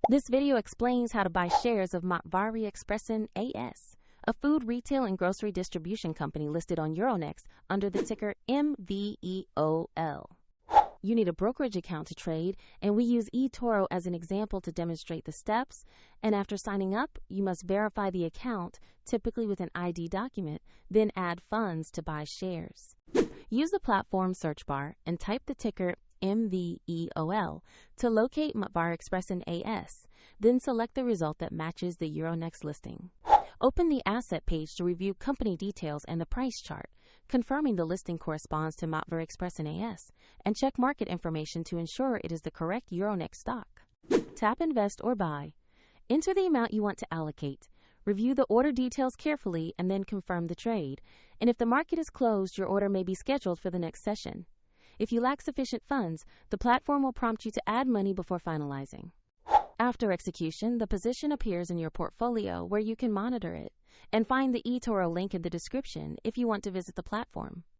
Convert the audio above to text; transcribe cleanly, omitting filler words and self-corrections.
This video explains how to buy shares of Matvareexpressen AS, a food retail and grocery distribution company listed on Euronext under the ticker MVE.OL. You need a brokerage account to trade, and we use eToro as an example to demonstrate the steps. And after signing up, you must verify the account, typically with an ID document, then add funds to buy shares. Use the platform search bar and type the ticker MVE.OL to locate Matvareexpressen AS, then select the result that matches the Euronext listing. Open the asset page to review company details and the price chart, confirming the listing corresponds to Matvareexpressen AS, and check market information to ensure it is the correct Euronext stock. Tap Invest or Buy. Enter the amount you want to allocate. Review the order details carefully and then confirm the trade. And if the market is closed, your order may be scheduled for the next session. If you lack sufficient funds, the platform will prompt you to add money before finalizing. After execution, the position appears in your portfolio where you can monitor it, and find the eToro link in the description if you want to visit the platform.